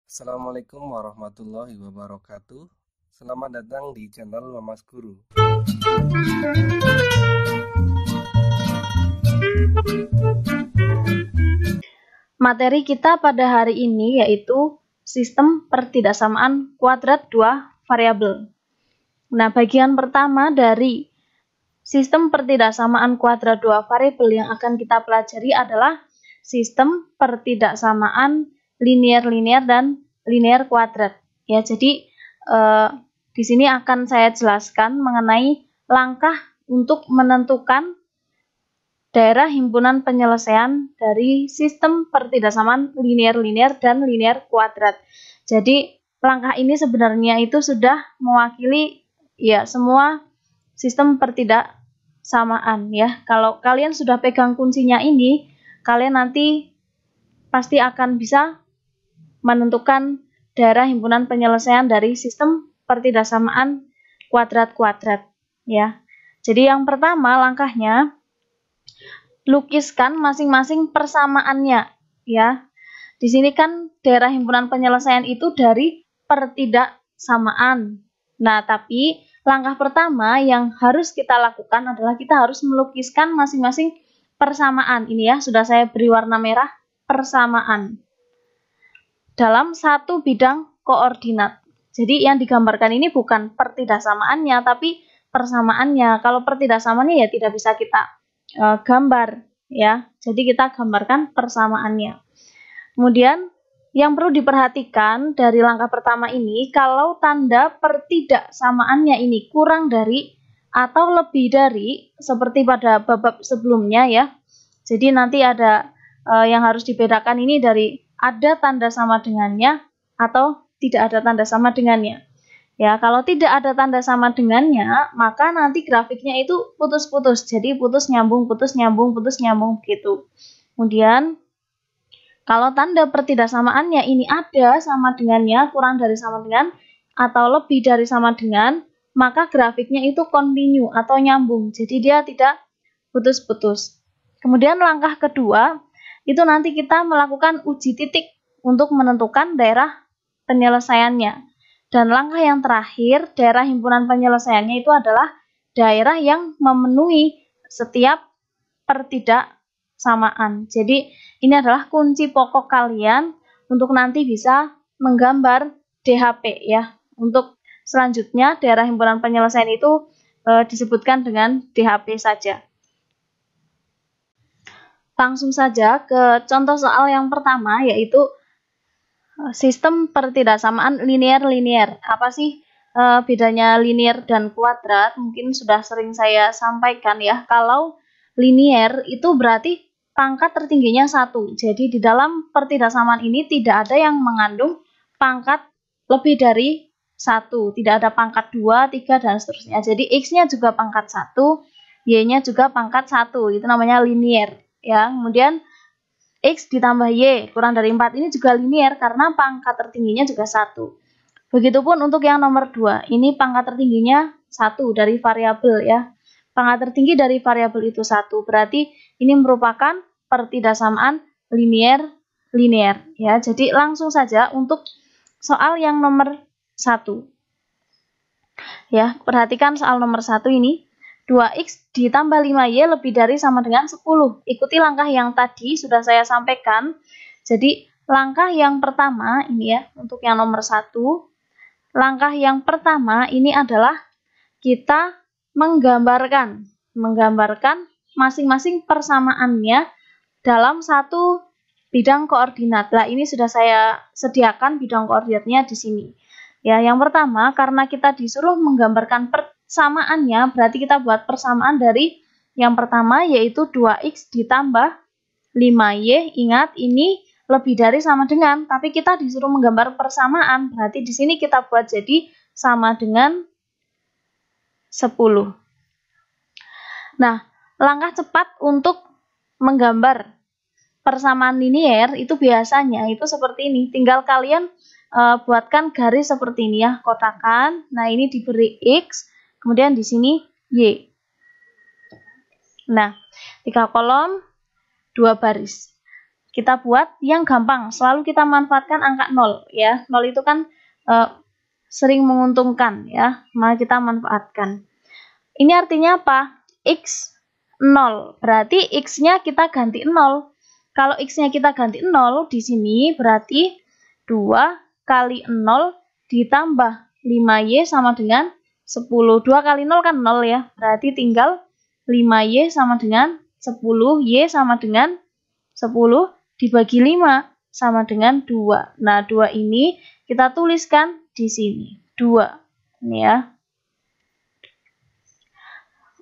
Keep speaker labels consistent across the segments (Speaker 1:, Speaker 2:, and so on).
Speaker 1: Assalamualaikum warahmatullahi wabarakatuh. Selamat datang di channel Mamas Guru.
Speaker 2: Materi kita pada hari ini yaitu sistem pertidaksamaan kuadrat dua variabel. Nah, bagian pertama dari sistem pertidaksamaan kuadrat dua variabel yang akan kita pelajari adalah sistem pertidaksamaan linear-linear dan linear kuadrat. Ya, jadi di sini akan saya jelaskan mengenai langkah untuk menentukan daerah himpunan penyelesaian dari sistem pertidaksamaan linear-linear dan linear kuadrat. Jadi langkah ini sebenarnya itu sudah mewakili ya semua sistem pertidaksamaan ya. Kalau kalian sudah pegang kuncinya ini, kalian nanti pasti akan bisa menentukan daerah himpunan penyelesaian dari sistem pertidaksamaan kuadrat-kuadrat ya. Jadi yang pertama langkahnya, lukiskan masing-masing persamaannya ya. Di sini kan daerah himpunan penyelesaian itu dari pertidaksamaan. Nah, tapi langkah pertama yang harus kita lakukan adalah kita harus melukiskan masing-masing persamaan. Ini ya, sudah saya beri warna merah, persamaan dalam satu bidang koordinat. Jadi yang digambarkan ini bukan pertidaksamaannya, tapi persamaannya. Kalau pertidaksamaannya ya tidak bisa kita gambar ya. Jadi kita gambarkan persamaannya. Kemudian yang perlu diperhatikan dari langkah pertama ini, kalau tanda pertidaksamaannya ini kurang dari atau lebih dari seperti pada bab sebelumnya ya. Jadi nanti ada yang harus dibedakan ini dari ada tanda sama dengannya atau tidak ada tanda sama dengannya. Ya, kalau tidak ada tanda sama dengannya, maka nanti grafiknya itu putus-putus. Jadi putus nyambung, putus nyambung, putus nyambung gitu. Kemudian kalau tanda pertidaksamaannya ini ada sama dengannya, kurang dari sama dengan, atau lebih dari sama dengan, maka grafiknya itu kontinu atau nyambung. Jadi dia tidak putus-putus. Kemudian langkah kedua, itu nanti kita melakukan uji titik untuk menentukan daerah penyelesaiannya. Dan langkah yang terakhir, daerah himpunan penyelesaiannya itu adalah daerah yang memenuhi setiap pertidaksamaan. Jadi ini adalah kunci pokok kalian untuk nanti bisa menggambar DHP ya. Untuk selanjutnya daerah himpunan penyelesaian itu disebutkan dengan DHP saja. Langsung saja ke contoh soal yang pertama, yaitu sistem pertidaksamaan linear-linear. Apa sih bedanya linear dan kuadrat? Mungkin sudah sering saya sampaikan ya. Kalau linear itu berarti pangkat tertingginya 1. Jadi di dalam pertidaksamaan ini tidak ada yang mengandung pangkat lebih dari 1. Tidak ada pangkat 2, 3, dan seterusnya. Jadi X-nya juga pangkat 1, Y-nya juga pangkat 1. Itu namanya linear. Ya, kemudian X ditambah Y kurang dari 4 ini juga linear karena pangkat tertingginya juga 1. Begitupun untuk yang nomor 2, ini pangkat tertingginya 1 dari variabel ya. Pangkat tertinggi dari variabel itu 1, berarti ini merupakan pertidaksamaan linear ya. Jadi langsung saja untuk soal yang nomor 1. Ya, perhatikan soal nomor 1 ini. 2x ditambah 5y lebih dari sama dengan 10. Ikuti langkah yang tadi sudah saya sampaikan. Jadi langkah yang pertama ini ya, untuk yang nomor 1. Langkah yang pertama ini adalah kita menggambarkan masing-masing persamaannya dalam satu bidang koordinat. Nah, ini sudah saya sediakan bidang koordinatnya di sini. Ya, yang pertama karena kita disuruh menggambarkan persamaannya, berarti kita buat persamaan dari yang pertama yaitu 2x ditambah 5y. Ingat ini lebih dari sama dengan, tapi kita disuruh menggambar persamaan, berarti di sini kita buat jadi sama dengan 10. Nah, langkah cepat untuk menggambar persamaan linear itu biasanya itu seperti ini. Tinggal kalian buatkan garis seperti ini ya, kotakan. Nah, ini diberi X, kemudian di sini Y. Nah, 3 kolom, 2 baris. Kita buat yang gampang, selalu kita manfaatkan angka 0 ya. 0 itu kan sering menguntungkan ya, maka kita manfaatkan. Ini artinya apa? X 0, berarti X-nya kita ganti 0. Kalau X-nya kita ganti 0 di sini berarti 2 kali 0 ditambah 5Y sama dengan 10. 2 kali 0 kan 0 ya, berarti tinggal 5Y sama dengan 10, Y sama dengan 10 dibagi 5 sama dengan 2. Nah, 2 ini kita tuliskan di sini, 2. Ini ya.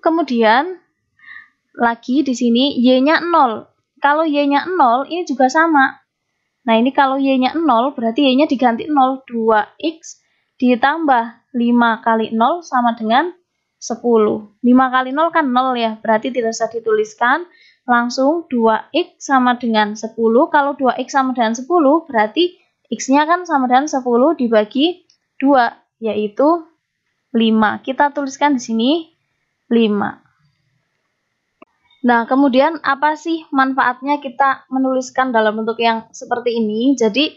Speaker 2: Kemudian lagi di sini Y-nya 0. Kalau Y-nya 0 ini juga sama. Nah, ini kalau Y-nya 0 berarti Y-nya diganti 0. 2X ditambah 5 kali 0 sama dengan 10. 5 kali 0 kan 0 ya, berarti tidak usah dituliskan. Langsung 2X sama dengan 10. Kalau 2X sama dengan 10 berarti X-nya kan sama dengan 10 dibagi 2, yaitu 5. Kita tuliskan di sini 5. Nah, kemudian apa sih manfaatnya kita menuliskan dalam bentuk yang seperti ini? Jadi,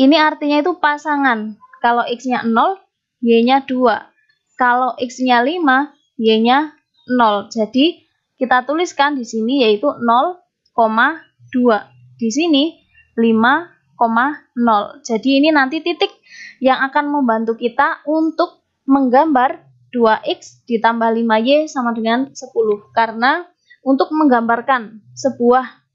Speaker 2: ini artinya itu pasangan. Kalau X-nya 0, Y-nya 2. Kalau X-nya 5, Y-nya 0. Jadi, kita tuliskan di sini yaitu 0,2. Di sini 5,0. Jadi, ini nanti titik yang akan membantu kita untuk menggambar 2X ditambah 5Y sama dengan 10. Karena untuk menggambarkan sebuah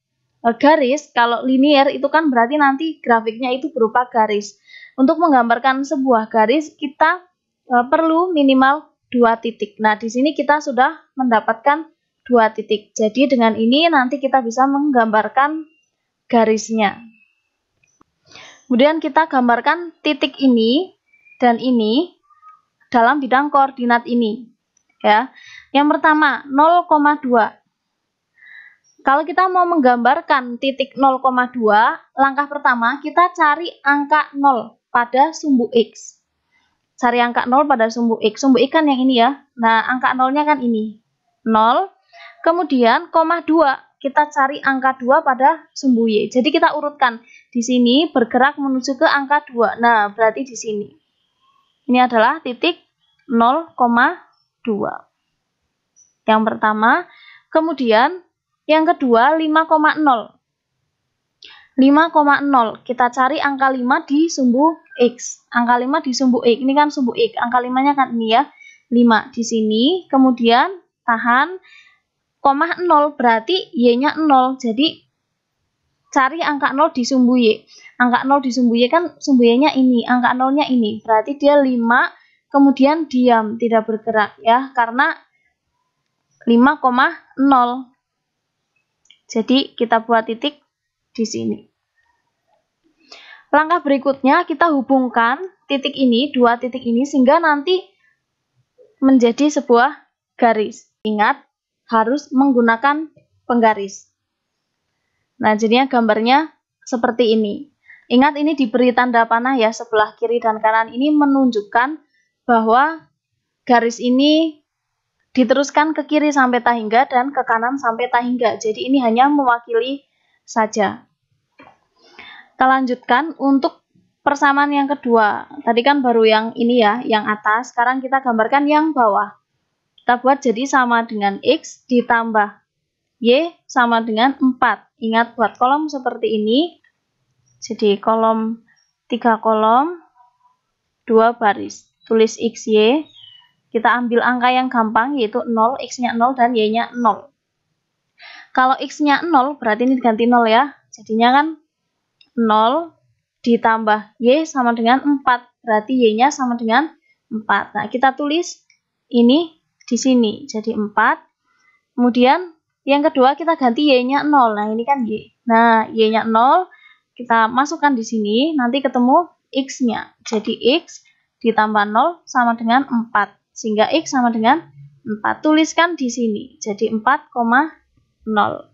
Speaker 2: garis, kalau linear itu kan berarti nanti grafiknya itu berupa garis. Untuk menggambarkan sebuah garis, kita perlu minimal 2 titik. Nah, di sini kita sudah mendapatkan 2 titik. Jadi, dengan ini nanti kita bisa menggambarkan garisnya. Kemudian kita gambarkan titik ini dan ini dalam bidang koordinat ini. Ya. Yang pertama, 0,2. Kalau kita mau menggambarkan titik 0,2, langkah pertama kita cari angka 0 pada sumbu X. Cari angka 0 pada sumbu X. Sumbu X kan yang ini ya. Nah, angka 0-nya kan ini. 0. Kemudian, koma 2. Kita cari angka 2 pada sumbu Y. Jadi kita urutkan. Di sini bergerak menuju ke angka 2. Nah, berarti di sini. Ini adalah titik 0,2. Yang pertama. Kemudian, yang kedua, 5,0. 5,0. Kita cari angka 5 di sumbu X. Angka 5 di sumbu X. Ini kan sumbu X. Angka 5-nya kan ini ya. 5 di sini. Kemudian, tahan. Koma 0 berarti Y-nya 0. Jadi, cari angka 0 di sumbu Y. Angka 0 di sumbu Y kan sumbu Y-nya ini. Angka 0-nya ini. Berarti dia 5. Kemudian diam. Tidak bergerak ya. Karena 5,0. Jadi, kita buat titik di sini. Langkah berikutnya, kita hubungkan titik ini, 2 titik ini, sehingga nanti menjadi sebuah garis. Ingat, harus menggunakan penggaris. Nah, jadinya gambarnya seperti ini. Ingat, ini diberi tanda panah ya, sebelah kiri dan kanan ini menunjukkan bahwa garis ini diteruskan ke kiri sampai tahingga dan ke kanan sampai tahingga. Jadi ini hanya mewakili saja. Kita lanjutkan untuk persamaan yang kedua. Tadi kan baru yang ini ya, yang atas. Sekarang kita gambarkan yang bawah. Kita buat jadi sama dengan X ditambah Y sama dengan 4. Ingat buat kolom seperti ini. Jadi kolom 3 kolom, 2 baris. Tulis X, Y. Kita ambil angka yang gampang, yaitu 0, X-nya 0, dan Y-nya 0. Kalau X-nya 0, berarti ini diganti 0 ya. Jadinya kan 0 ditambah Y sama dengan 4. Berarti Y-nya sama dengan 4. Nah, kita tulis ini di sini. Jadi 4. Kemudian, yang kedua kita ganti Y-nya 0. Nah, ini kan Y. Nah, Y-nya 0, kita masukkan di sini. Nanti ketemu X-nya. Jadi X ditambah 0 sama dengan 4. Sehingga X sama dengan 4. Tuliskan di sini. Jadi 4,0.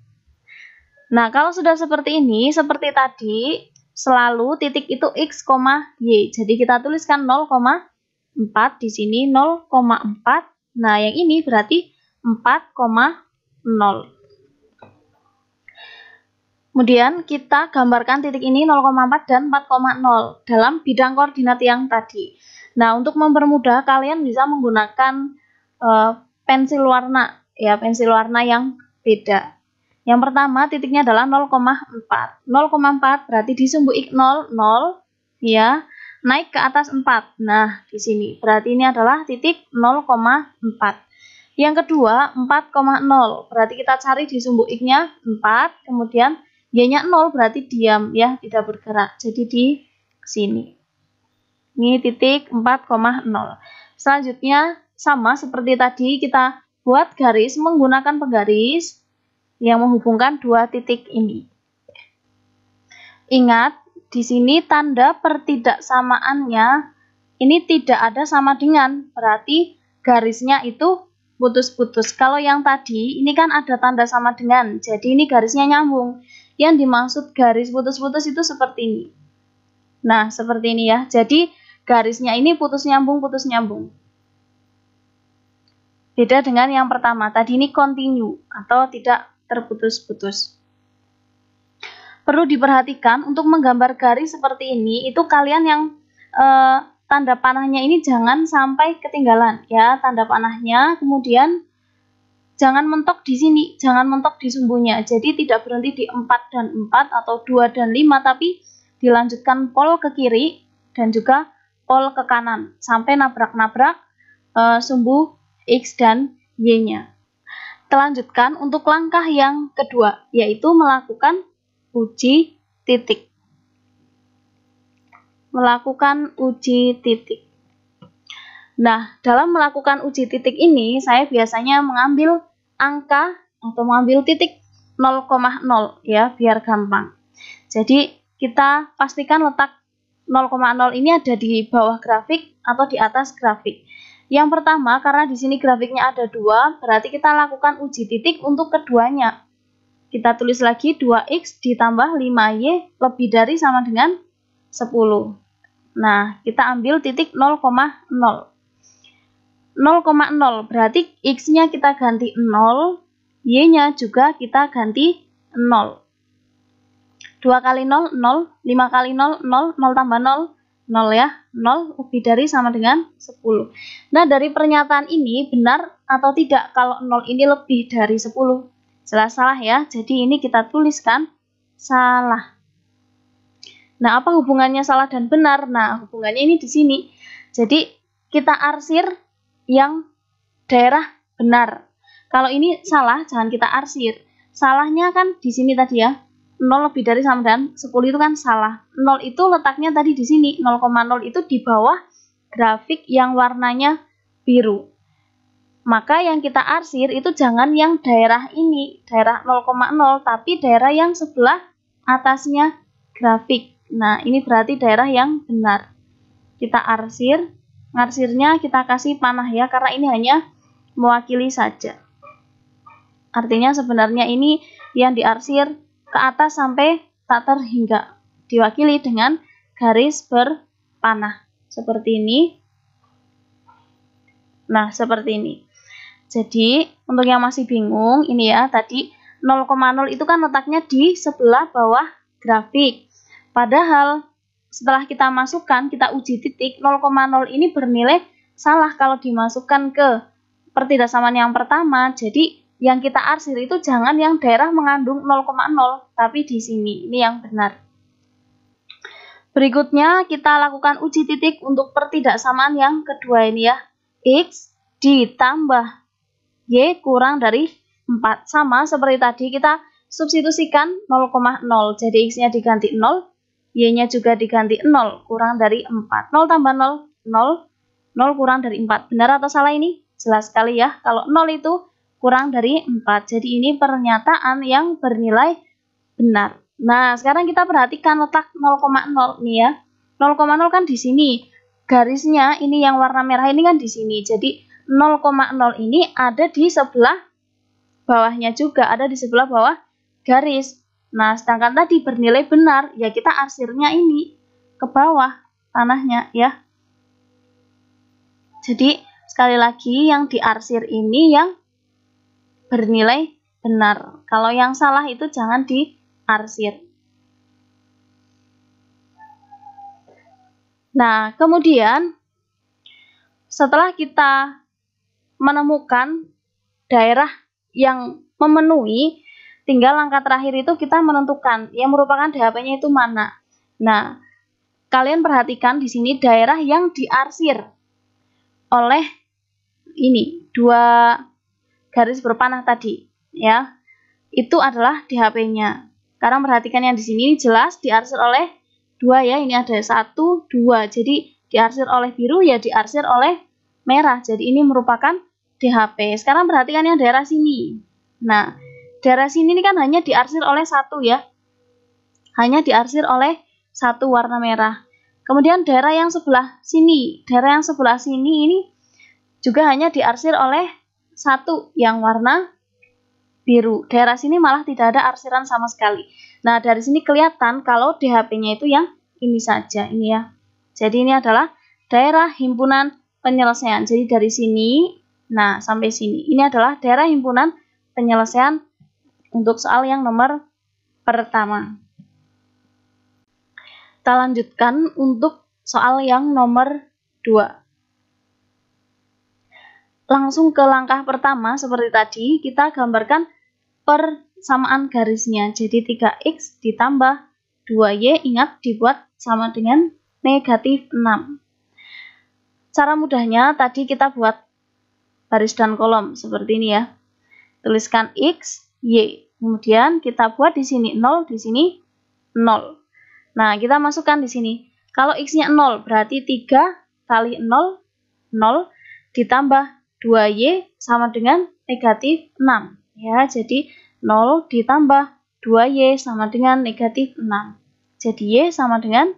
Speaker 2: Nah, kalau sudah seperti ini, seperti tadi, selalu titik itu X, Y. Jadi kita tuliskan 0,4 di sini, 0,4. Nah, yang ini berarti 4,0. Kemudian kita gambarkan titik ini 0,4 dan 4,0 dalam bidang koordinat yang tadi. Nah, untuk mempermudah kalian bisa menggunakan pensil warna, ya, pensil warna yang beda. Yang pertama titiknya adalah 0,4. 0,4 berarti di sumbu X 0, 0, ya, naik ke atas 4. Nah, di sini berarti ini adalah titik 0,4. Yang kedua 4,0 berarti kita cari di sumbu X-nya 4, kemudian Y-nya 0 berarti diam, ya, tidak bergerak. Jadi di sini. Ini titik 4,0. Selanjutnya sama seperti tadi, kita buat garis menggunakan penggaris yang menghubungkan dua titik ini. Ingat, di sini tanda pertidaksamaannya ini tidak ada sama dengan, berarti garisnya itu putus-putus. Kalau yang tadi ini kan ada tanda sama dengan, jadi ini garisnya nyambung. Yang dimaksud garis putus-putus itu seperti ini. Nah, seperti ini ya. Jadi garisnya ini putus nyambung, putus nyambung. Beda dengan yang pertama, tadi ini continue atau tidak terputus-putus. Perlu diperhatikan untuk menggambar garis seperti ini, itu kalian yang tanda panahnya ini jangan sampai ketinggalan, ya, tanda panahnya. Kemudian jangan mentok di sini, jangan mentok di sumbunya. Jadi tidak berhenti di 4 dan 4 atau 2 dan 5, tapi dilanjutkan pol ke kiri dan juga pol ke kanan sampai nabrak-nabrak sumbu X dan Y-nya. Lanjutkan untuk langkah yang kedua, yaitu melakukan uji titik. Melakukan uji titik. Nah, dalam melakukan uji titik ini, saya biasanya mengambil angka atau mengambil titik 0,0, ya, biar gampang. Jadi, kita pastikan letak 0,0 ini ada di bawah grafik atau di atas grafik. Yang pertama, karena di sini grafiknya ada 2, berarti kita lakukan uji titik untuk keduanya. Kita tulis lagi 2X ditambah 5Y lebih dari sama dengan 10. Nah, kita ambil titik 0,0. 0,0 berarti X-nya kita ganti 0, Y-nya juga kita ganti 0. 2 kali 0, 0, 5 kali 0, 0, 0 tambah 0, 0, ya. 0 lebih dari sama dengan 10. Nah, dari pernyataan ini benar atau tidak kalau 0 ini lebih dari 10? Jelas salah, ya. Jadi ini kita tuliskan salah. Nah, apa hubungannya salah dan benar? Nah, hubungannya ini di sini. Jadi kita arsir yang daerah benar. Kalau ini salah, jangan kita arsir. Salahnya kan di sini tadi, ya. 0 lebih dari sama dengan 10 itu kan salah. 0 itu letaknya tadi di sini. 0,0 itu di bawah grafik yang warnanya biru. Maka yang kita arsir itu jangan yang daerah ini, daerah 0,0, tapi daerah yang sebelah atasnya grafik. Nah, ini berarti daerah yang benar. Kita arsir. Ngarsirnya kita kasih panah, ya, karena ini hanya mewakili saja. Artinya sebenarnya ini yang diarsir ke atas sampai tak terhingga. Diwakili dengan garis berpanah. Seperti ini. Nah, seperti ini. Jadi, untuk yang masih bingung, ini ya, tadi 0,0 itu kan letaknya di sebelah bawah grafik. Padahal setelah kita masukkan, kita uji titik, 0,0 ini bernilai salah kalau dimasukkan ke pertidaksamaan yang pertama. Jadi yang kita arsir itu jangan yang daerah mengandung 0,0, tapi di sini, ini yang benar. Berikutnya kita lakukan uji titik untuk pertidaksamaan yang kedua ini, ya. X ditambah Y kurang dari 4. Sama seperti tadi, kita substitusikan 0,0. Jadi X-nya diganti 0. Y-nya juga diganti 0, kurang dari 4. 0 tambah 0, 0. 0 kurang dari 4. Benar atau salah ini? Jelas sekali, ya. Kalau 0 itu kurang dari 4. Jadi ini pernyataan yang bernilai benar. Nah, sekarang kita perhatikan letak 0,0 nih, ya. 0,0 kan di sini. Garisnya ini yang warna merah ini kan di sini. Jadi 0,0 ini ada di sebelah bawahnya juga, ada di sebelah bawah garis. Nah, sedangkan tadi bernilai benar, ya kita arsirnya ini ke bawah tanahnya, ya. Jadi, sekali lagi yang diarsir ini yang bernilai benar. Kalau yang salah itu jangan arsir. Nah, kemudian setelah kita menemukan daerah yang memenuhi, tinggal langkah terakhir itu kita menentukan yang merupakan DHP-nya itu mana. Nah, kalian perhatikan di sini daerah yang diarsir oleh ini 2 garis berpanah tadi, ya. Itu adalah DHP-nya. Sekarang perhatikan yang di sini jelas diarsir oleh 2 ya. Ini ada 1, 2. Jadi diarsir oleh biru ya diarsir oleh merah. Jadi ini merupakan DHP. Sekarang perhatikan yang daerah sini. Nah, daerah sini ini kan hanya diarsir oleh 1 ya. Hanya diarsir oleh 1 warna merah. Kemudian daerah yang sebelah sini. Daerah yang sebelah sini ini juga hanya diarsir oleh 1 yang warna biru. Daerah sini malah tidak ada arsiran sama sekali. Nah, dari sini kelihatan kalau DHP-nya itu yang ini saja. Ini ya. Jadi ini adalah daerah himpunan penyelesaian. Jadi dari sini, nah sampai sini. Ini adalah daerah himpunan penyelesaian untuk soal yang nomor pertama. Kita lanjutkan untuk soal yang nomor 2. Langsung ke langkah pertama seperti tadi, kita gambarkan persamaan garisnya. Jadi 3x ditambah 2y, ingat dibuat sama dengan negatif 6. Cara mudahnya tadi kita buat baris dan kolom seperti ini ya. Tuliskan x, y. Kemudian kita buat di sini 0, di sini 0. Nah, kita masukkan di sini. Kalau x-nya 0 berarti 3 kali 0, 0 ditambah 2y sama dengan negatif 6. Ya, jadi 0 ditambah 2y sama dengan negatif 6. Jadi y sama dengan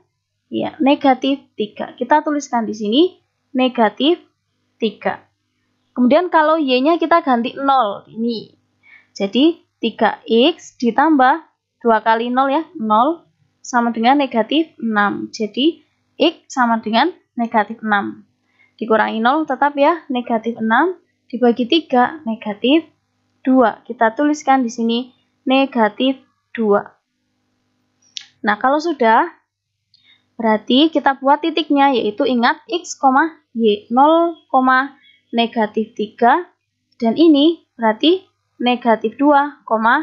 Speaker 2: ya negatif 3. Kita tuliskan di sini negatif 3. Kemudian kalau y-nya kita ganti 0 ini. Jadi 3x ditambah 2 kali 0 ya, 0 sama dengan negatif 6. Jadi x sama dengan negatif 6. Dikurangi 0 tetap ya, negatif 6 dibagi 3 negatif 2. Kita tuliskan di sini negatif 2. Nah, kalau sudah berarti kita buat titiknya, yaitu ingat x, y, 0, negatif 3, dan ini berarti negatif 2, 0.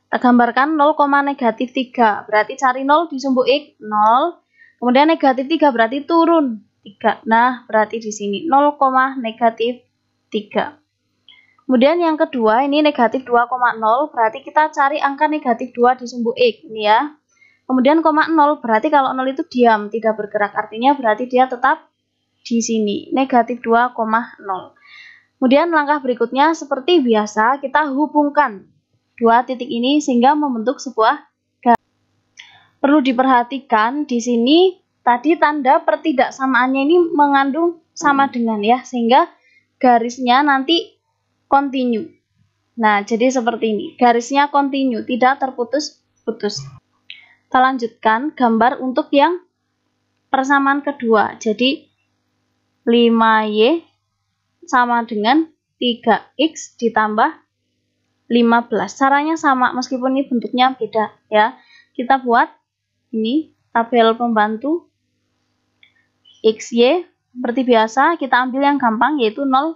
Speaker 2: Kita gambarkan 0, negatif 3, berarti cari 0 di sumbu x, 0, kemudian negatif 3 berarti turun 3, nah berarti di sini 0, negatif 3. Kemudian yang kedua ini negatif 2,0, berarti kita cari angka negatif 2 di sumbu x, ini ya. Kemudian 0 berarti kalau 0 itu diam, tidak bergerak. Artinya berarti dia tetap di sini, negatif 2,0. Kemudian langkah berikutnya seperti biasa, kita hubungkan 2 titik ini sehingga membentuk sebuah garis. Perlu diperhatikan di sini, tadi tanda pertidaksamaannya ini mengandung sama dengan ya, sehingga garisnya nanti continue. Nah, jadi seperti ini, garisnya continue, tidak terputus-putus. Kita lanjutkan gambar untuk yang persamaan kedua. Jadi 5y sama dengan 3x ditambah 15. Caranya sama meskipun ini bentuknya beda ya. Kita buat ini tabel pembantu xy seperti biasa, kita ambil yang gampang yaitu 0,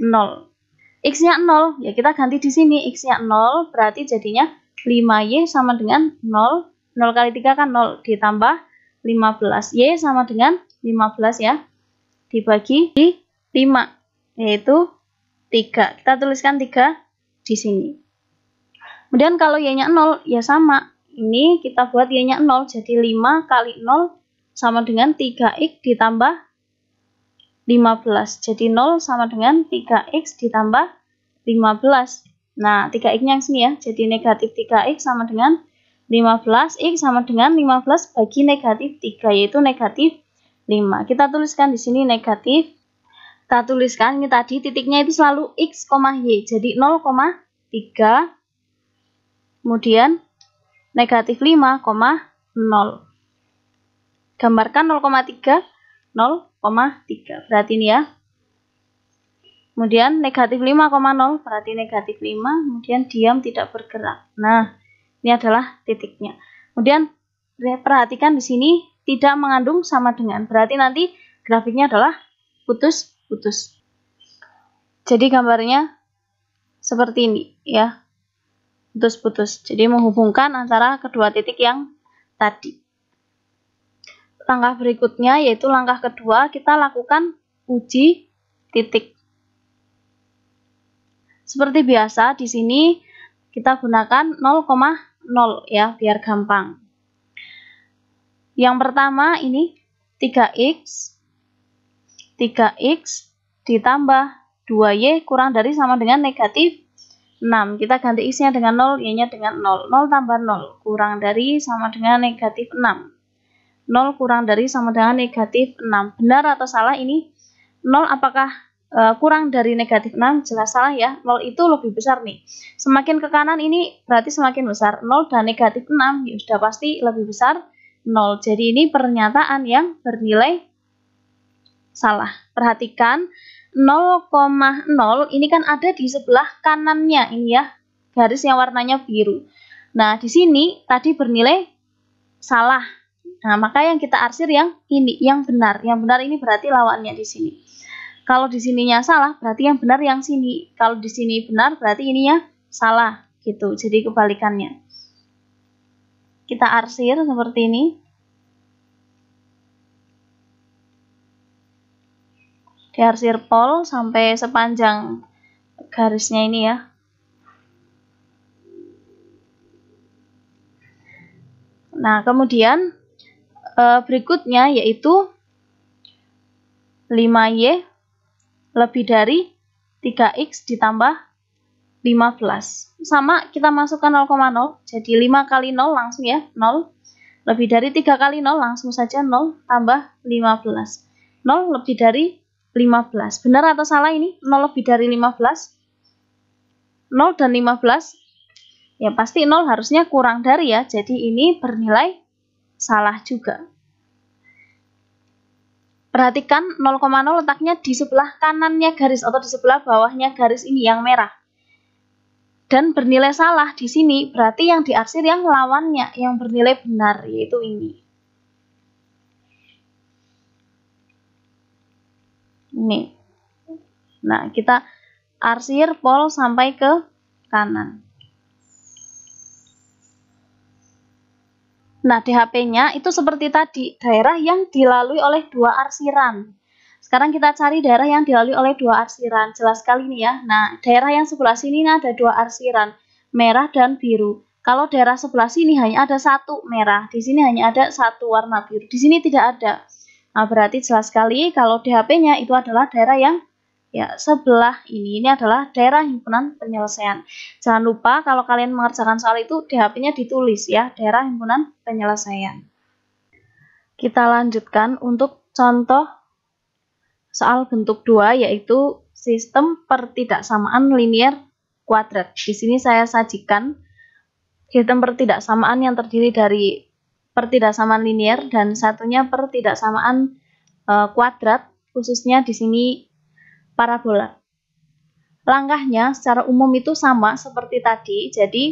Speaker 2: 0. X-nya 0, ya kita ganti di sini x-nya 0 berarti jadinya 5y sama dengan 0. 0 kali 3 kan 0 ditambah 15. Y sama dengan 15 ya. Dibagi 5 yaitu 3. Kita tuliskan 3 di sini. Kemudian kalau y-nya 0 ya sama. Ini kita buat y-nya 0 jadi 5 kali 0 sama dengan 3x ditambah 15. Jadi 0 sama dengan 3x ditambah 15. Nah, 3x-nya yang sini ya. Jadi negatif 3x sama dengan 15, x sama dengan 15 bagi negatif 3, yaitu negatif 5. Kita tuliskan di sini negatif. Kita tuliskan ini tadi titiknya itu selalu x, y. Jadi 0,3. Kemudian negatif 5, 0. Gambarkan 0,3, 0,3. Berarti ini ya. Kemudian negatif 5,0 berarti negatif 5, kemudian diam tidak bergerak. Nah, ini adalah titiknya. Kemudian perhatikan di sini tidak mengandung sama dengan, berarti nanti grafiknya adalah putus-putus. Jadi gambarnya seperti ini ya, putus-putus. Jadi menghubungkan antara kedua titik yang tadi. Langkah berikutnya yaitu langkah kedua, kita lakukan uji titik. Seperti biasa di sini kita gunakan 0,0 ya biar gampang. Yang pertama ini 3x ditambah 2y kurang dari sama dengan negatif 6. Kita ganti x-nya dengan 0, y-nya dengan 0. 0 tambah 0 kurang dari sama dengan negatif 6. 0 kurang dari sama dengan negatif 6. Benar atau salah ini? 0 apakah kurang dari negatif 6? Jelas salah ya. 0 itu lebih besar nih. Semakin ke kanan ini berarti semakin besar. 0 dan negatif 6 ya sudah pasti lebih besar 0. Jadi ini pernyataan yang bernilai salah. Perhatikan 0,0 ini kan ada di sebelah kanannya ini ya. Garis yang warnanya biru. Nah, di sini tadi bernilai salah. Nah, maka yang kita arsir yang ini, yang benar. Yang benar ini berarti lawannya di sini. Kalau di sininya salah, berarti yang benar yang sini. Kalau di sini benar, berarti ininya salah. Gitu, jadi kebalikannya. Kita arsir seperti ini. Diarsir pol sampai sepanjang garisnya ini ya. Nah, kemudian berikutnya yaitu 5y lebih dari 3x ditambah 15. Sama kita masukkan 0,0. Jadi 5 kali 0 langsung ya, 0. Lebih dari 3 kali 0 langsung saja 0 tambah 15. 0 lebih dari 15. Benar atau salah ini? 0 lebih dari 15. 0 dan 15. Ya pasti 0 harusnya kurang dari ya. Jadi ini bernilai salah juga. Perhatikan 0,0 letaknya di sebelah kanannya garis atau di sebelah bawahnya garis ini yang merah. Dan bernilai salah di sini berarti yang diarsir yang lawannya yang bernilai benar yaitu ini. Ini. Nah, kita arsir pol sampai ke kanan. Nah, DHP-nya itu seperti tadi, daerah yang dilalui oleh dua arsiran. Sekarang kita cari daerah yang dilalui oleh dua arsiran. Jelas sekali nih ya. Nah, daerah yang sebelah sini ada dua arsiran, merah dan biru. Kalau daerah sebelah sini hanya ada satu merah, di sini hanya ada satu warna biru. Di sini tidak ada. Nah, berarti jelas sekali kalau DHP-nya itu adalah daerah yang ya sebelah ini adalah daerah himpunan penyelesaian. Jangan lupa kalau kalian mengerjakan soal itu DHP-nya ditulis ya, daerah himpunan penyelesaian. Kita lanjutkan untuk contoh soal bentuk 2 yaitu sistem pertidaksamaan linier kuadrat. Di sini saya sajikan sistem pertidaksamaan yang terdiri dari pertidaksamaan linier dan satunya pertidaksamaan kuadrat, khususnya di sini parabola. Langkahnya secara umum itu sama seperti tadi. Jadi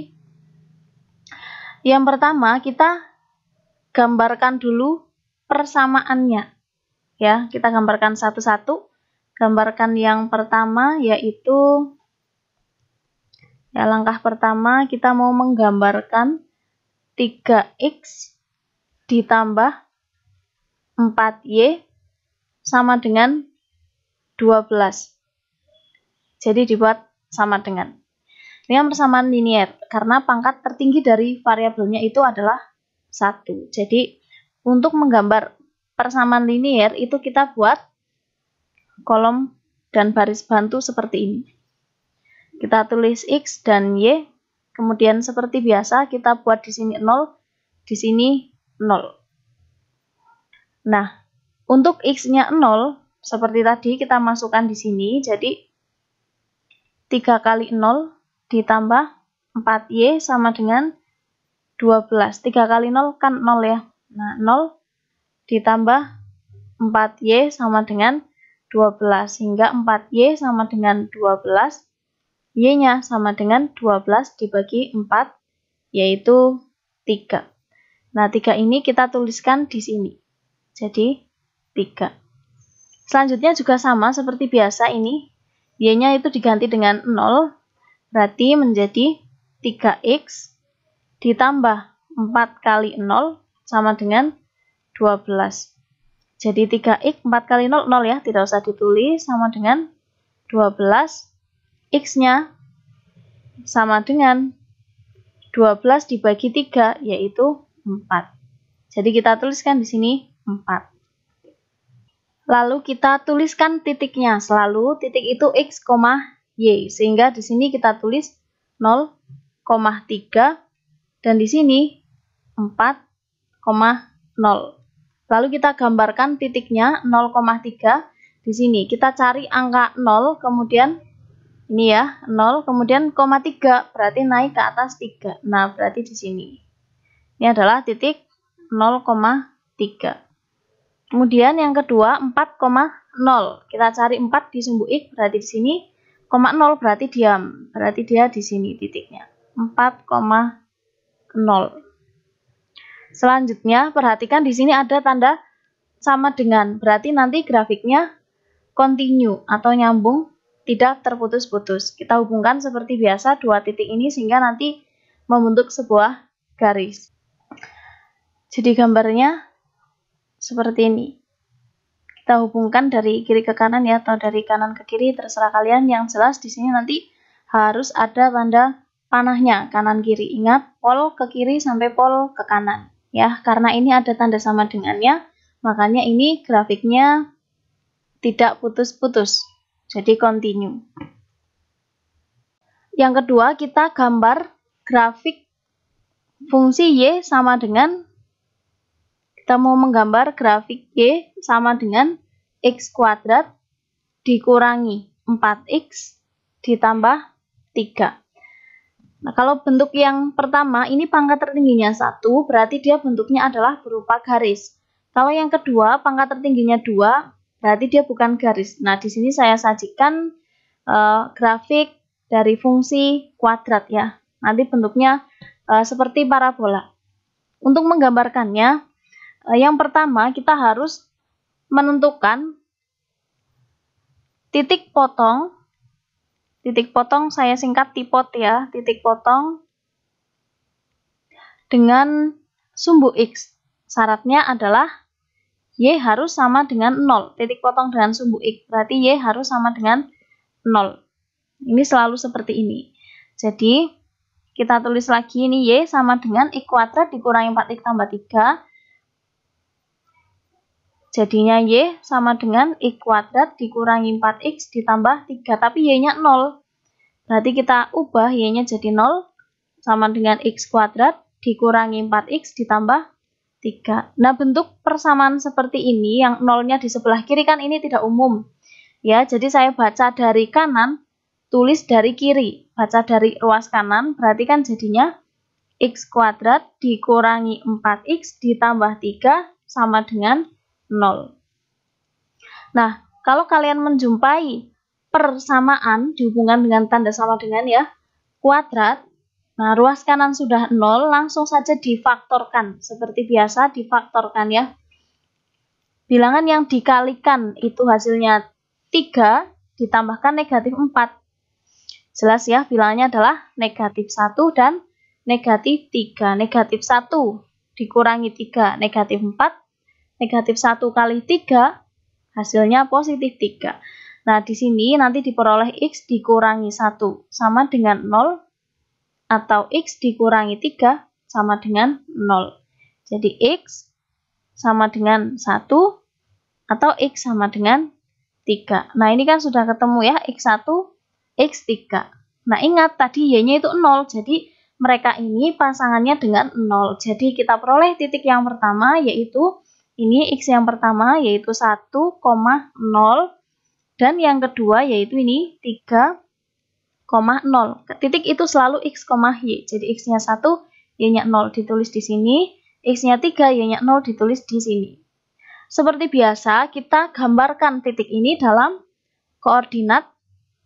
Speaker 2: yang pertama kita gambarkan dulu persamaannya. Ya, kita gambarkan satu-satu. Gambarkan yang pertama yaitu ya langkah pertama kita mau menggambarkan 3x ditambah 4y sama dengan 12. Jadi dibuat sama dengan. Ini yang persamaan linier karena pangkat tertinggi dari variabelnya itu adalah 1. Jadi untuk menggambar persamaan linier itu kita buat kolom dan baris bantu seperti ini. Kita tulis x dan y, kemudian seperti biasa kita buat di sini 0, di sini 0. Nah, untuk x-nya 0 seperti tadi kita masukkan di sini, jadi 3 kali 0 ditambah 4y sama dengan 12. 3 kali 0 kan 0 ya. Nah, 0 ditambah 4y sama dengan 12, sehingga 4Y sama dengan 12, Y-nya sama dengan 12 dibagi 4, yaitu 3. Nah, 3 ini kita tuliskan di sini. Jadi, 3. Selanjutnya juga sama seperti biasa ini. Y-nya itu diganti dengan 0, berarti menjadi 3X ditambah 4 kali 0 sama dengan 12. Jadi 3X 4 kali 0, 0 ya, tidak usah ditulis, sama dengan 12. X-nya sama dengan 12 dibagi 3, yaitu 4. Jadi kita tuliskan di sini 4. Lalu kita tuliskan titiknya, selalu titik itu X, Y, sehingga di sini kita tulis 0,3 dan di sini 4,0. Lalu kita gambarkan titiknya 0,3 di sini. Kita cari angka 0, kemudian ini ya, 0, kemudian 0,3, berarti naik ke atas 3. Nah, berarti di sini. Ini adalah titik 0,3. Kemudian yang kedua 4,0. Kita cari 4 di sumbu X, berarti di sini 0 berarti diam. Berarti dia di sini titiknya. 4,0. Selanjutnya perhatikan di sini ada tanda sama dengan. Berarti nanti grafiknya continue atau nyambung, tidak terputus-putus. Kita hubungkan seperti biasa dua titik ini sehingga nanti membentuk sebuah garis. Jadi gambarnya seperti ini. Kita hubungkan dari kiri ke kanan ya, atau dari kanan ke kiri, terserah kalian. Yang jelas di sini nanti harus ada tanda panahnya kanan kiri. Ingat, pol ke kiri sampai pol ke kanan ya, karena ini ada tanda sama dengannya, makanya ini grafiknya tidak putus-putus. Jadi continue. Yang kedua, kita gambar grafik fungsi Y sama dengan, kita mau menggambar grafik Y sama dengan X kuadrat dikurangi 4X ditambah 3. Nah, kalau bentuk yang pertama, ini pangkat tertingginya 1, berarti dia bentuknya adalah berupa garis. Kalau yang kedua, pangkat tertingginya 2, berarti dia bukan garis. Nah, di sini saya sajikan grafik dari fungsi kuadrat ya. Nanti bentuknya seperti parabola. Untuk menggambarkannya, yang pertama kita harus menentukan titik potong. Titik potong saya singkat tipot ya, titik potong dengan sumbu X. Syaratnya adalah Y harus sama dengan 0. Titik potong dengan sumbu X, berarti Y harus sama dengan 0. Ini selalu seperti ini. Jadi, kita tulis lagi ini Y sama dengan X kuadrat dikurangi 4X tambah 3. Jadinya Y sama dengan X kuadrat dikurangi 4X ditambah 3. Tapi Y-nya 0. Berarti kita ubah Y-nya jadi 0 sama dengan X kuadrat dikurangi 4X ditambah 3. Nah, bentuk persamaan seperti ini, yang 0-nya di sebelah kiri kan ini tidak umum. Ya, jadi saya baca dari kanan, tulis dari kiri. Baca dari ruas kanan, berarti kan jadinya X kuadrat dikurangi 4X ditambah 3 sama dengan 0. Nah, kalau kalian menjumpai persamaan dihubungkan dengan tanda sama dengan ya, kuadrat, nah ruas kanan sudah 0, langsung saja difaktorkan. Seperti biasa difaktorkan ya. Bilangan yang dikalikan itu hasilnya 3, ditambahkan negatif 4. Jelas ya, bilangannya adalah negatif 1 dan negatif 3. Negatif 1 dikurangi 3, negatif 4. Negatif 1 kali 3, hasilnya positif 3. Nah, di sini nanti diperoleh X dikurangi 1 sama dengan 0, atau X dikurangi 3 sama dengan 0. Jadi X sama dengan 1, atau X sama dengan 3. Nah, ini kan sudah ketemu ya, X1, X3. Nah, ingat tadi Y-nya itu 0, jadi mereka ini pasangannya dengan 0. Jadi kita peroleh titik yang pertama, yaitu ini X yang pertama yaitu 1,0, dan yang kedua yaitu ini 3,0. Titik itu selalu X, Y. Jadi X-nya 1, Y-nya 0 ditulis di sini, X-nya 3, Y-nya 0 ditulis di sini. seperti biasa kita gambarkan titik ini dalam koordinat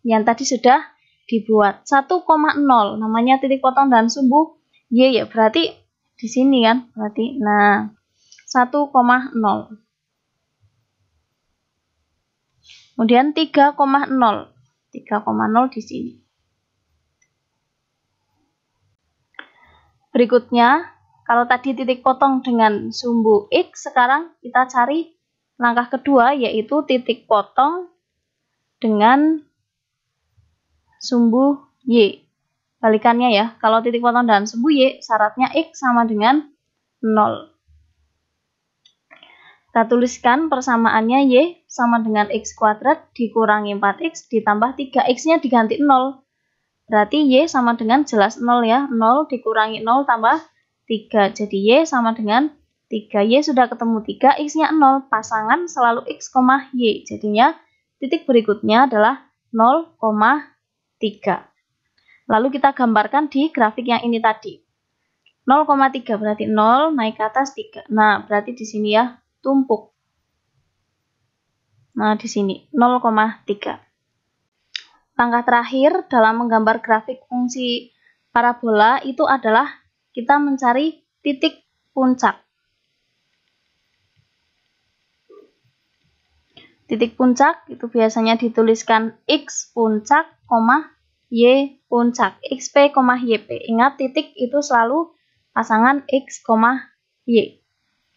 Speaker 2: yang tadi sudah dibuat. 1,0 namanya titik potong dan sumbu Y ya, berarti di sini kan, berarti nah 1,0. Kemudian 3,0 di sini. Berikutnya, kalau tadi titik potong dengan sumbu X, sekarang kita cari langkah kedua, yaitu titik potong dengan sumbu Y. Balikannya ya, kalau titik potong dan sumbu Y, syaratnya X sama dengan 0. Kita tuliskan persamaannya Y sama dengan X kuadrat dikurangi 4X ditambah 3X-nya diganti 0. Berarti Y sama dengan jelas 0 ya, 0 dikurangi 0 tambah 3. Jadi Y sama dengan 3. Y sudah ketemu 3, X-nya 0. Pasangan selalu X, Y. Jadinya titik berikutnya adalah 0,3. Lalu kita gambarkan di grafik yang ini tadi. 0,3 berarti 0 naik ke atas 3. Nah, berarti di sini ya, tumpuk. Nah, di sini 0,3. Langkah terakhir dalam menggambar grafik fungsi parabola itu adalah kita mencari titik puncak. Titik puncak itu biasanya dituliskan X puncak, Y puncak, XP, YP. Ingat titik itu selalu pasangan X, Y.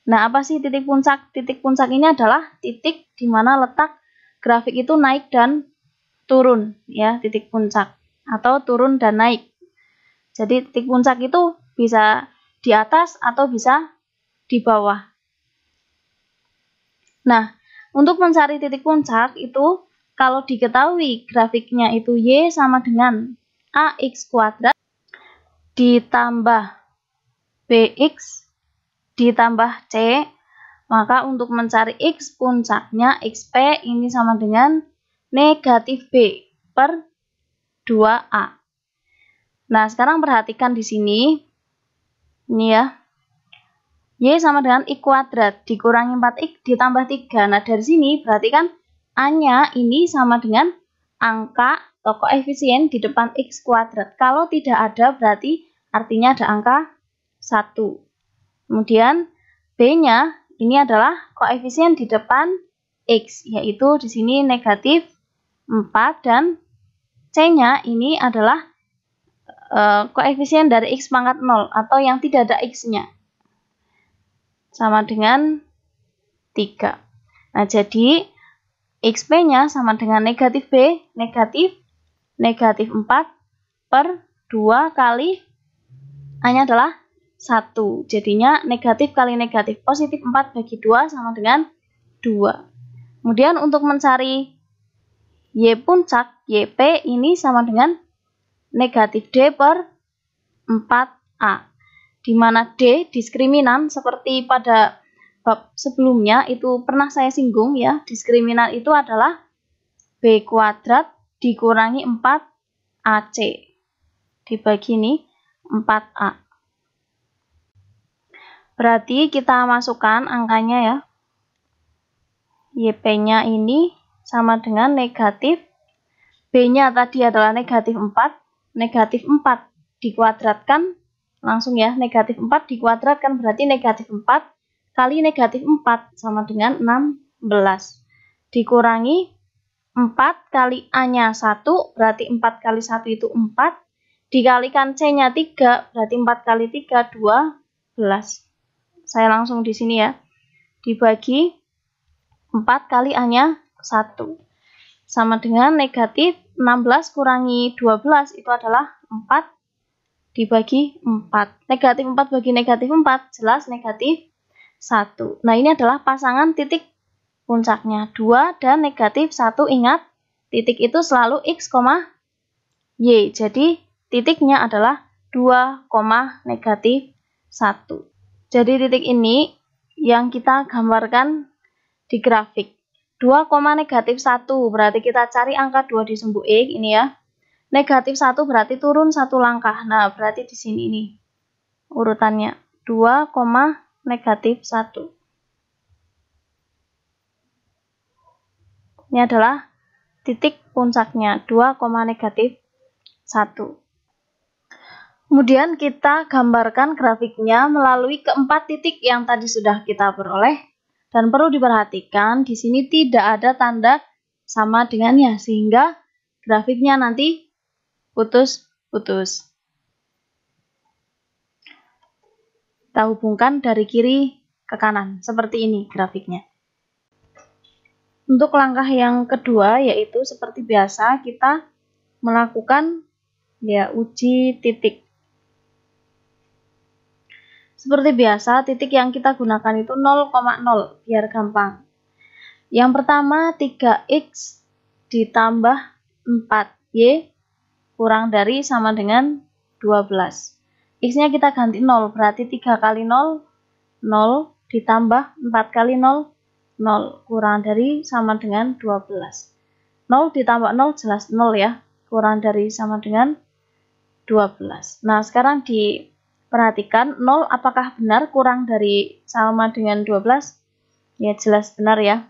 Speaker 2: Nah, apa sih titik puncak? Titik puncak ini adalah titik di mana letak grafik itu naik dan turun ya, titik puncak atau turun dan naik. Jadi titik puncak itu bisa di atas atau bisa di bawah. Nah, untuk mencari titik puncak itu kalau diketahui grafiknya itu Y sama dengan AX kuadrat ditambah BX ditambah C, maka untuk mencari X puncaknya XP ini sama dengan negatif B per 2A. Nah, sekarang perhatikan di sini. Ini ya. Y sama dengan X kuadrat dikurangi 4X ditambah 3. Nah, dari sini berarti kan A-nya ini sama dengan angka atau koefisien di depan X kuadrat. Kalau tidak ada berarti artinya ada angka 1. Kemudian B-nya ini adalah koefisien di depan X, yaitu di sini negatif 4, dan C-nya ini adalah koefisien dari X pangkat 0 atau yang tidak ada X-nya. Sama dengan 3. Nah, jadi XP-nya sama dengan negatif B, negatif 4 per 2 kali A-nya adalah 1. Jadinya negatif kali negatif, positif 4 bagi 2 sama dengan 2. Kemudian untuk mencari Y puncak, YP ini sama dengan negatif D per 4A. Di mana D diskriminan seperti pada bab sebelumnya itu pernah saya singgung ya. Diskriminan itu adalah B kuadrat dikurangi 4AC. Dibagi ini 4A. Berarti kita masukkan angkanya ya. YP-nya ini sama dengan negatif, B-nya tadi adalah negatif 4, negatif 4 dikuadratkan, langsung ya, negatif 4 dikuadratkan berarti negatif 4 kali negatif 4 sama dengan 16. Dikurangi 4 kali A-nya 1, berarti 4 kali 1 itu 4, dikalikan C-nya 3, berarti 4 kali 3, 12. Saya langsung di sini ya, dibagi 4 kali A-nya 1. Sama dengan negatif 16 kurangi 12 itu adalah 4 dibagi 4. Negatif 4 bagi negatif 4 jelas negatif 1. Nah, ini adalah pasangan titik puncaknya 2 dan negatif 1. Ingat, titik itu selalu X, Y. Jadi titiknya adalah 2, negatif 1. Jadi titik ini yang kita gambarkan di grafik 2, negatif 1 berarti kita cari angka 2 di sumbu X ini ya. Negatif 1 berarti turun 1 langkah. Nah, berarti di sini nih urutannya 2, negatif 1. Ini adalah titik puncaknya, 2,-1. Kemudian kita gambarkan grafiknya melalui keempat titik yang tadi sudah kita peroleh. Dan perlu diperhatikan, di sini tidak ada tanda sama dengannya, sehingga grafiknya nanti putus-putus. Kita hubungkan dari kiri ke kanan, seperti ini grafiknya. Untuk langkah yang kedua, yaitu seperti biasa kita melakukan uji titik. Seperti biasa, titik yang kita gunakan itu 0,0, biar gampang. Yang pertama, 3x ditambah 4y kurang dari sama dengan 12. X-nya kita ganti 0, berarti 3 kali 0, 0 ditambah 4 kali 0, 0 kurang dari sama dengan 12. 0 ditambah 0 jelas 0 ya, kurang dari sama dengan 12. Nah, sekarang diperhatikan 0 apakah benar kurang dari sama dengan 12? Ya, jelas benar ya.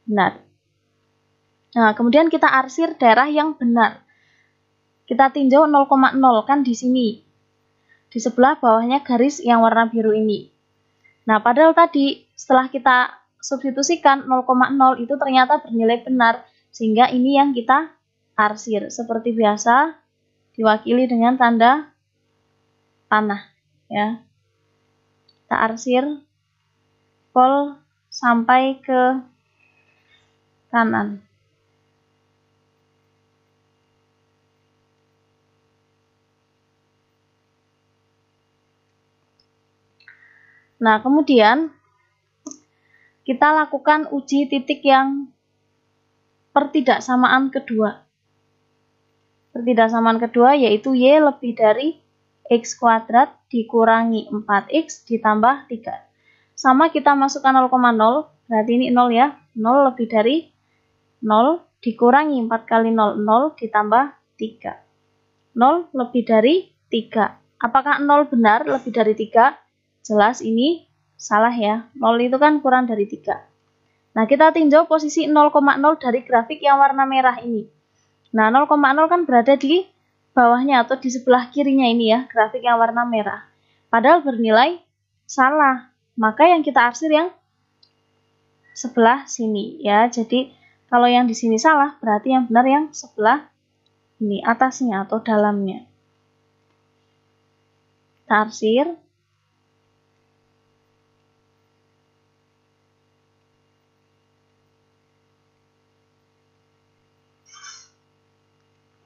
Speaker 2: Benar. Nah, kemudian kita arsir daerah yang benar. Kita tinjau 0,0 kan di sini. Di sebelah bawahnya garis yang warna biru ini. Nah, padahal tadi setelah kita substitusikan 0,0 itu ternyata bernilai benar, sehingga ini yang kita arsir. Seperti biasa, diwakili dengan tanda panah. Ya. Kita arsir pol sampai ke kanan. Nah, kemudian kita lakukan uji titik yang pertidaksamaan kedua. Pertidaksamaan kedua yaitu y lebih dari x kuadrat dikurangi 4x ditambah 3. Sama kita masukkan 0,0, berarti ini 0 ya. 0 lebih dari 0 dikurangi 4 kali 0, 0 ditambah 3. 0 lebih dari 3. Apakah 0 benar lebih dari 3? Jelas ini salah ya, 0 itu kan kurang dari 3. Nah, kita tinjau posisi 0,0 dari grafik yang warna merah ini. Nah, 0,0 kan berada di bawahnya atau di sebelah kirinya ini ya, grafik yang warna merah. Padahal bernilai salah, maka yang kita arsir yang sebelah sini ya. Jadi, kalau yang di sini salah, berarti yang benar yang sebelah ini, atasnya atau dalamnya. Kita arsir.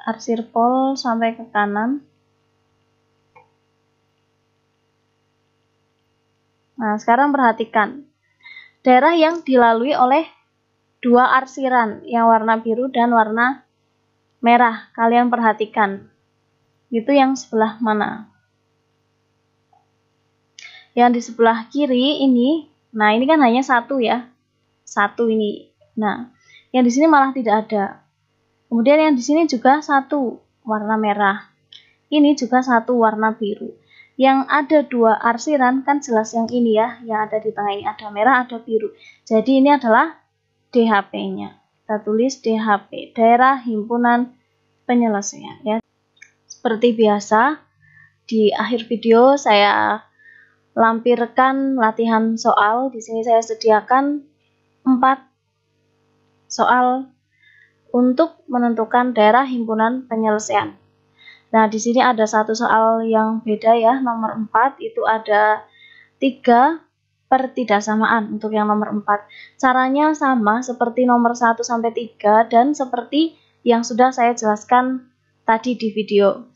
Speaker 2: Arsir pol sampai ke kanan. Nah, sekarang perhatikan. Daerah yang dilalui oleh dua arsiran, yang warna biru dan warna merah. Kalian perhatikan. Itu yang sebelah mana? Yang di sebelah kiri ini, nah ini kan hanya satu ya. Satu ini. Nah, yang di sini malah tidak ada. Kemudian yang di sini juga satu warna merah. Ini juga satu warna biru. Yang ada dua arsiran kan jelas yang ini ya, yang ada di tengah ini ada merah, ada biru. Jadi ini adalah DHP-nya. Kita tulis DHP, daerah himpunan penyelesaian ya. Seperti biasa, di akhir video saya lampirkan latihan soal. Di sini saya sediakan 4 soal untuk menentukan daerah himpunan penyelesaian. Nah, di sini ada satu soal yang beda ya, nomor 4 itu ada 3 pertidaksamaan untuk yang nomor 4. Caranya sama seperti nomor 1 sampai 3 dan seperti yang sudah saya jelaskan tadi di video.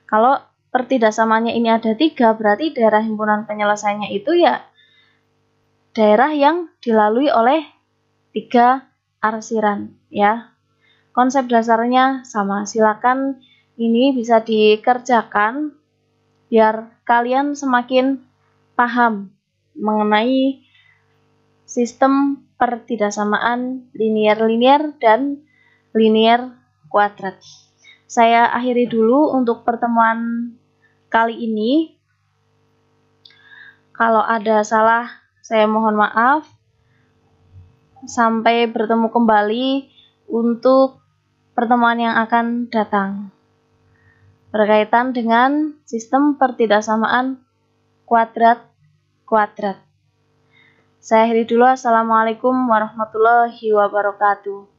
Speaker 2: Kalau pertidaksamaannya ini ada 3, berarti daerah himpunan penyelesaiannya itu ya daerah yang dilalui oleh 3 arsiran ya. Konsep dasarnya sama. Silakan ini bisa dikerjakan biar kalian semakin paham mengenai sistem pertidaksamaan linier-linier dan linier kuadrat. Saya akhiri dulu untuk pertemuan kali ini. Kalau ada salah, saya mohon maaf. Sampai bertemu kembali untuk pertemuan yang akan datang berkaitan dengan sistem pertidaksamaan kuadrat-kuadrat. Saya akhiri dulu. Assalamualaikum warahmatullahi wabarakatuh.